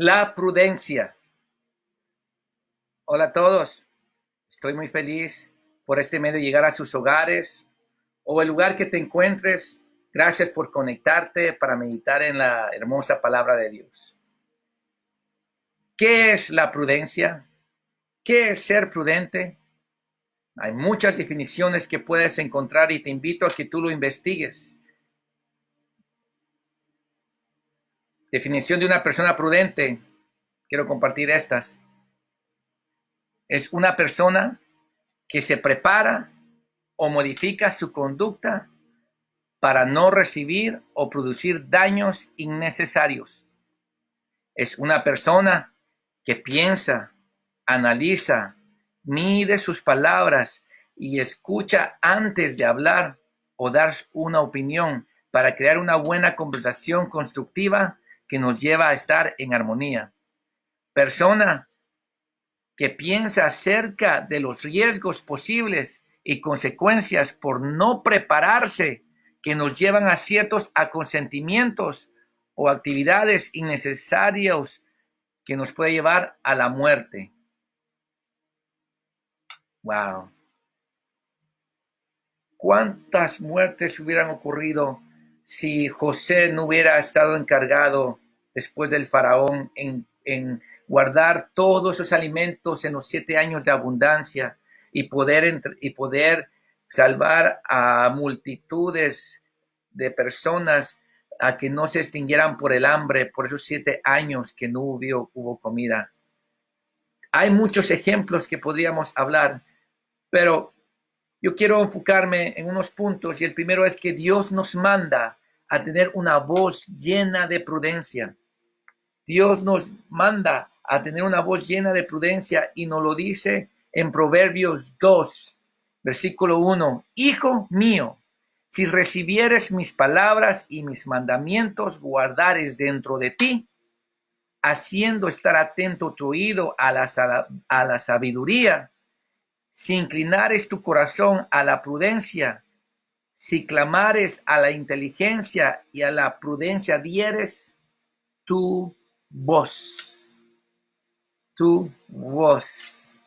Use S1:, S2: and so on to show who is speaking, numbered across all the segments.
S1: La prudencia. Hola a todos. Estoy muy feliz por este medio llegar a sus hogares o el lugar que te encuentres. Gracias por conectarte para meditar en la hermosa palabra de Dios. ¿Qué es la prudencia? ¿Qué es ser prudente? Hay muchas definiciones que puedes encontrar y te invito a que tú lo investigues. Definición de una persona prudente. Quiero compartir estas. Es una persona que se prepara o modifica su conducta para no recibir o producir daños innecesarios. Es una persona que piensa, analiza, mide sus palabras y escucha antes de hablar o dar una opinión para crear una buena conversación constructiva que nos lleva a estar en armonía. Persona que piensa acerca de los riesgos posibles y consecuencias por no prepararse que nos llevan a ciertos aconsentimientos o actividades innecesarias que nos puede llevar a la muerte. Wow. ¿Cuántas muertes hubieran ocurrido si José no hubiera estado encargado después del faraón en guardar todos esos alimentos en los 7 años de abundancia y poder salvar a multitudes de personas a que no se extinguieran por el hambre por esos 7 años que no hubo comida? Hay muchos ejemplos que podríamos hablar, pero yo quiero enfocarme en unos puntos y el primero es que Dios nos manda a tener una voz llena de prudencia. Dios nos manda a tener una voz llena de prudencia y nos lo dice en Proverbios 2, versículo 1. Hijo mío, si recibieres mis palabras y mis mandamientos, guardares dentro de ti, haciendo estar atento tu oído a la sabiduría, si inclinares tu corazón a la prudencia, si clamares a la inteligencia y a la prudencia dieres tu voz. Tu voz.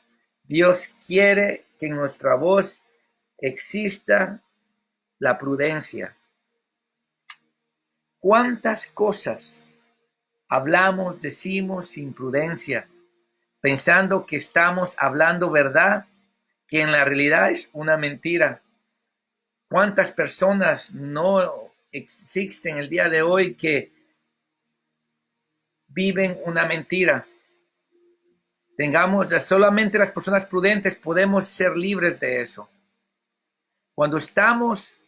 S1: Dios quiere que en nuestra voz exista la prudencia. ¿Cuántas cosas hablamos, decimos sin prudencia, pensando que estamos hablando verdad, que en la realidad es una mentira? ¿Cuántas personas no existen el día de hoy que viven una mentira? Solamente las personas prudentes podemos ser libres de eso. Cuando estamos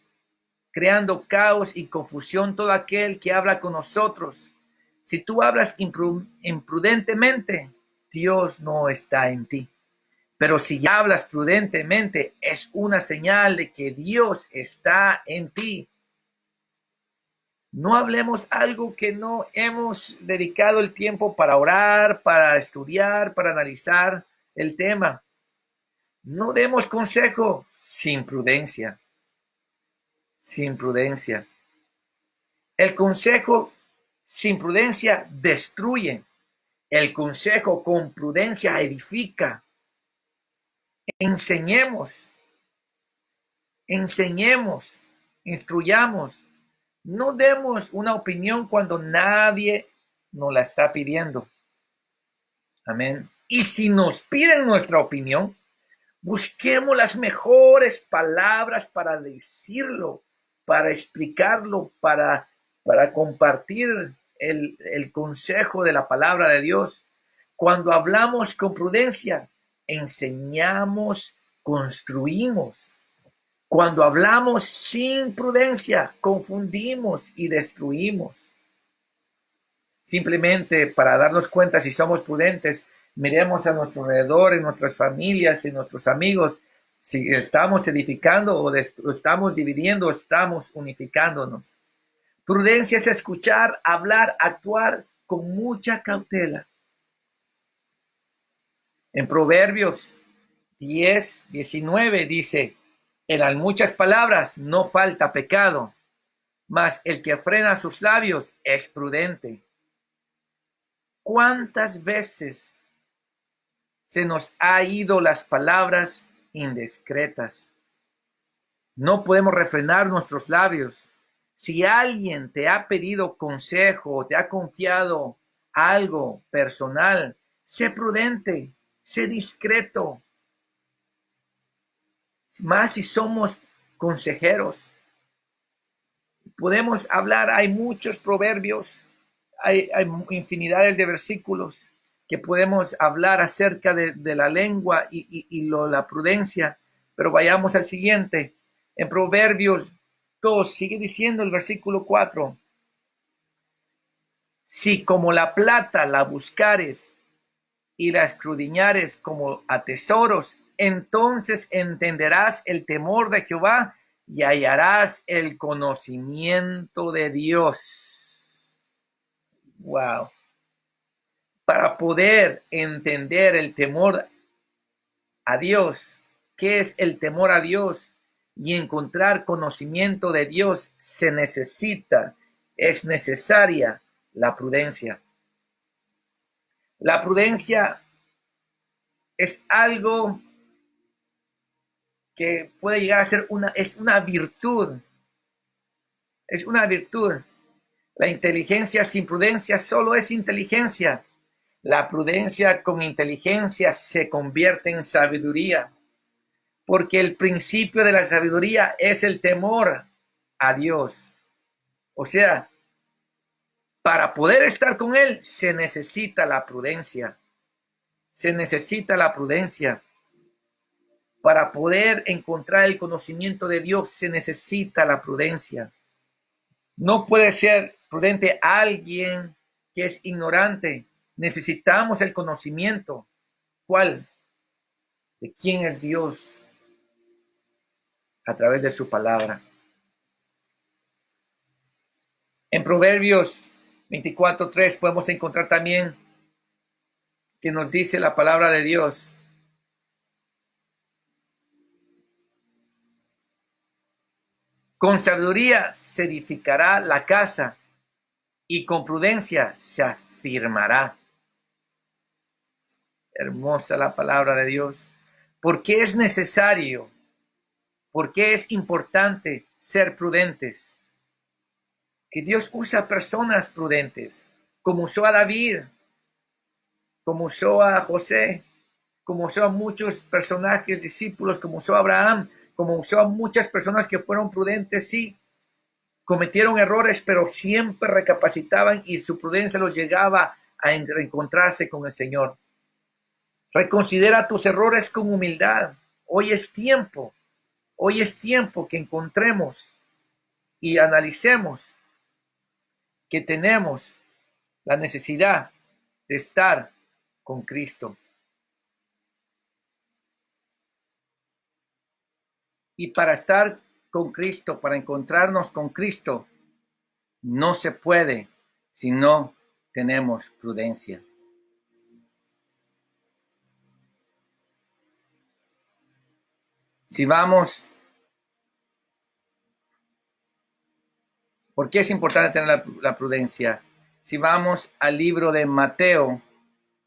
S1: creando caos y confusión, todo aquel que habla con nosotros, si tú hablas imprudentemente, Dios no está en ti. Pero si hablas prudentemente, es una señal de que Dios está en ti. No hablemos algo que no hemos dedicado el tiempo para orar, para estudiar, para analizar el tema. No demos consejo sin prudencia. Sin prudencia. El consejo sin prudencia destruye. El consejo con prudencia edifica. Enseñemos, instruyamos. No demos una opinión cuando nadie nos la está pidiendo. Amén. Y si nos piden nuestra opinión, busquemos las mejores palabras para decirlo, para explicarlo, para compartir el consejo de la palabra de Dios. Cuando hablamos con prudencia, enseñamos, construimos. Cuando hablamos sin prudencia, confundimos y destruimos. Simplemente para darnos cuenta si somos prudentes, miremos a nuestro alrededor, en nuestras familias, en nuestros amigos, si estamos edificando o estamos dividiendo, estamos unificándonos. Prudencia es escuchar, hablar, actuar con mucha cautela. En Proverbios 10:19 dice: en muchas palabras no falta pecado, mas el que frena sus labios es prudente. ¿Cuántas veces se nos ha ido las palabras indiscretas? No podemos refrenar nuestros labios. Si alguien te ha pedido consejo o te ha confiado algo personal, sé prudente, sé discreto. Más si somos consejeros. Podemos hablar, hay muchos proverbios, hay infinidades de versículos que podemos hablar acerca de la lengua y la prudencia, pero vayamos al siguiente. En Proverbios 2 sigue diciendo el versículo 4, si como la plata la buscares y la escudriñares como a tesoros, entonces entenderás el temor de Jehová y hallarás el conocimiento de Dios. Wow. Para poder entender el temor a Dios, ¿qué es el temor a Dios? Y encontrar conocimiento de Dios, es necesaria la prudencia. La prudencia es algo que puede llegar a ser una virtud. Es una virtud. La inteligencia sin prudencia solo es inteligencia. La prudencia con inteligencia se convierte en sabiduría, porque el principio de la sabiduría es el temor a Dios. O sea, para poder estar con Él se necesita la prudencia. Se necesita la prudencia. Para poder encontrar el conocimiento de Dios se necesita la prudencia. No puede ser prudente alguien que es ignorante. Necesitamos el conocimiento. ¿Cuál? De quién es Dios a través de su palabra. En Proverbios 24:3 podemos encontrar también que nos dice la palabra de Dios. Con sabiduría se edificará la casa y con prudencia se afirmará. Hermosa la palabra de Dios. ¿Por qué es necesario? ¿Por qué es importante ser prudentes? Que Dios usa personas prudentes, como usó a David, como usó a José, como usó a muchos personajes, discípulos, como usó a Abraham, como usó a muchas personas que fueron prudentes, sí, cometieron errores, pero siempre recapacitaban y su prudencia los llegaba a reencontrarse con el Señor. Reconsidera tus errores con humildad. Hoy es tiempo que encontremos y analicemos que tenemos la necesidad de estar con Cristo. Y para estar con Cristo, para encontrarnos con Cristo, no se puede si no tenemos prudencia. Si vamos, ¿por qué es importante tener la prudencia? Si vamos al libro de Mateo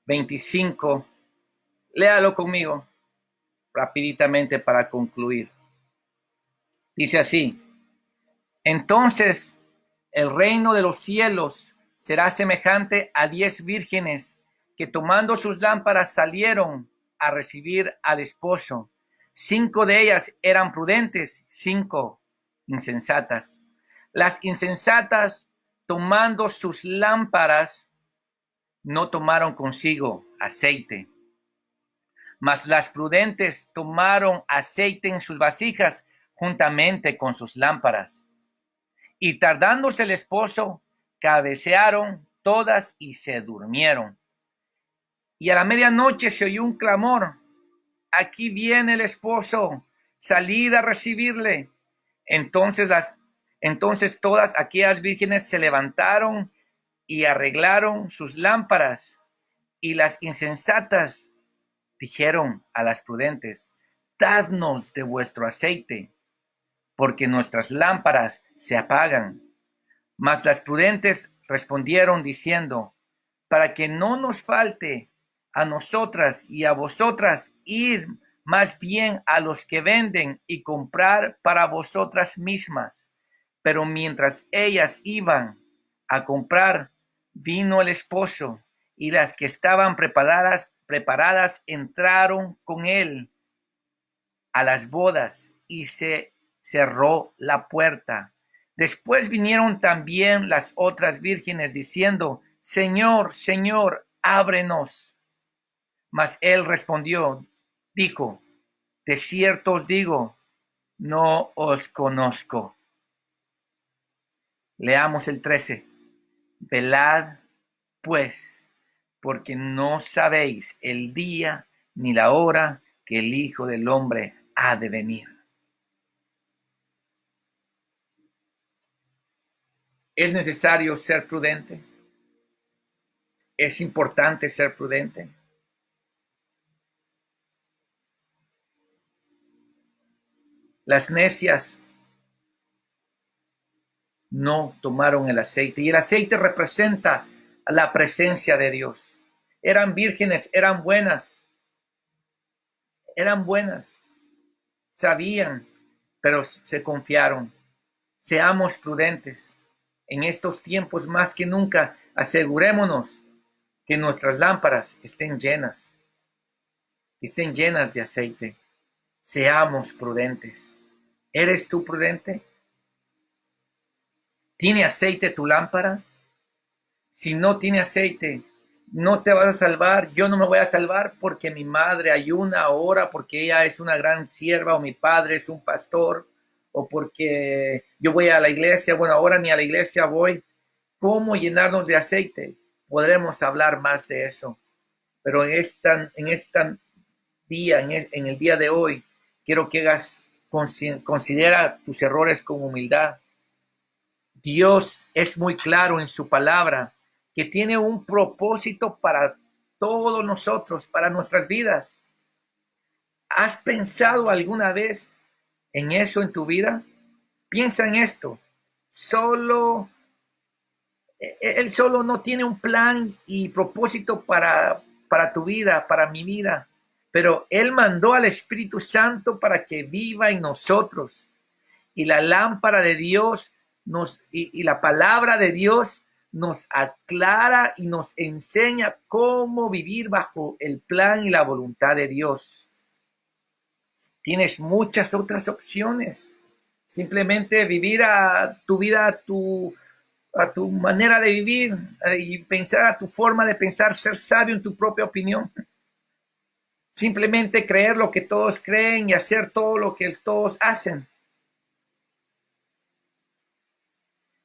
S1: 25, léalo conmigo rapiditamente para concluir. Dice así: entonces el reino de los cielos será semejante a 10 vírgenes que tomando sus lámparas salieron a recibir al esposo. 5 de ellas eran prudentes, 5 insensatas. Las insensatas, tomando sus lámparas, no tomaron consigo aceite, mas las prudentes tomaron aceite en sus vasijas juntamente con sus lámparas. Y tardándose el esposo, cabecearon todas y se durmieron. Y a la medianoche se oyó un clamor: aquí viene el esposo, salid a recibirle. Entonces todas aquellas vírgenes se levantaron y arreglaron sus lámparas. Y las insensatas dijeron a las prudentes: dadnos de vuestro aceite, porque nuestras lámparas se apagan. Mas las prudentes respondieron diciendo: para que no nos falte a nosotras y a vosotras ir más bien a los que venden y comprar para vosotras mismas. Pero mientras ellas iban a comprar, vino el esposo, y las que estaban preparadas entraron con él a las bodas, y se cerró la puerta. Después vinieron también las otras vírgenes diciendo: Señor, Señor, ábrenos. Mas él respondió, dijo: de cierto os digo, no os conozco. Leamos el 13. Velad, pues, porque no sabéis el día ni la hora que el Hijo del Hombre ha de venir. Es necesario ser prudente. Es importante ser prudente. Las necias no tomaron el aceite, y el aceite representa la presencia de Dios. Eran vírgenes, eran buenas, sabían, pero se confiaron. Seamos prudentes. En estos tiempos más que nunca, asegurémonos que nuestras lámparas estén llenas, de aceite. Seamos prudentes. ¿Eres tú prudente? ¿Tiene aceite tu lámpara? Si no tiene aceite, no te vas a salvar. Yo no me voy a salvar porque mi madre ayuna, ora, porque ella es una gran sierva, o mi padre es un pastor, o porque yo voy a la iglesia. Bueno, ahora ni a la iglesia voy. ¿Cómo llenarnos de aceite? Podremos hablar más de eso. Pero en el día de hoy, quiero que considera tus errores con humildad. Dios es muy claro en su palabra que tiene un propósito para todos nosotros, para nuestras vidas. ¿Has pensado alguna vez en eso en tu vida? Piensa en esto. Él solo no tiene un plan y propósito para tu vida, para mi vida. Pero Él mandó al Espíritu Santo para que viva en nosotros. Y la lámpara de Dios y la palabra de Dios nos aclara y nos enseña cómo vivir bajo el plan y la voluntad de Dios. Tienes muchas otras opciones. Simplemente vivir a tu vida, a tu manera de vivir, y pensar a tu forma de pensar, ser sabio en tu propia opinión. Simplemente creer lo que todos creen y hacer todo lo que todos hacen.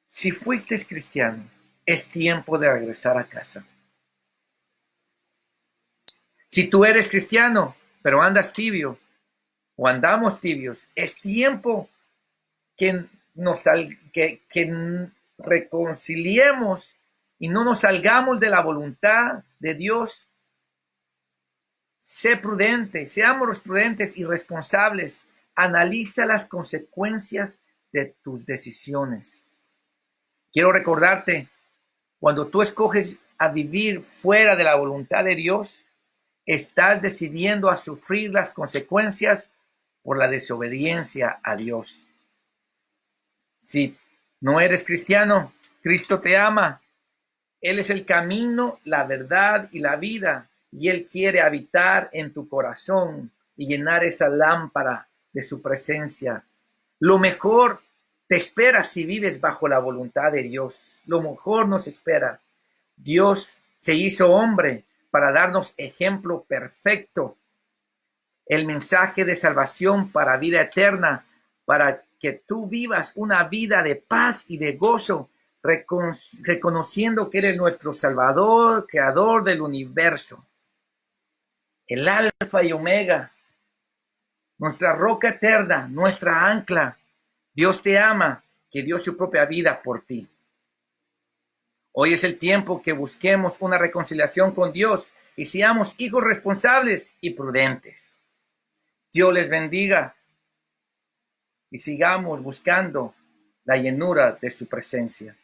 S1: Si fuiste cristiano, es tiempo de regresar a casa. Si tú eres cristiano, pero andas tibio o andamos tibios, es tiempo que reconciliemos y no nos salgamos de la voluntad de Dios. Sé prudente, seamos prudentes y responsables. Analiza las consecuencias de tus decisiones. Quiero recordarte, cuando tú escoges a vivir fuera de la voluntad de Dios, estás decidiendo a sufrir las consecuencias por la desobediencia a Dios. Si no eres cristiano, Cristo te ama. Él es el camino, la verdad y la vida, y Él quiere habitar en tu corazón y llenar esa lámpara de su presencia. Lo mejor te espera si vives bajo la voluntad de Dios. Lo mejor nos espera. Dios se hizo hombre para darnos ejemplo perfecto. El mensaje de salvación para vida eterna, para que tú vivas una vida de paz y de gozo, reconociendo que Él es nuestro Salvador, Creador del universo, el Alfa y Omega, nuestra roca eterna, nuestra ancla. Dios te ama, que dio su propia vida por ti. Hoy es el tiempo que busquemos una reconciliación con Dios y seamos hijos responsables y prudentes. Dios les bendiga y sigamos buscando la llenura de su presencia.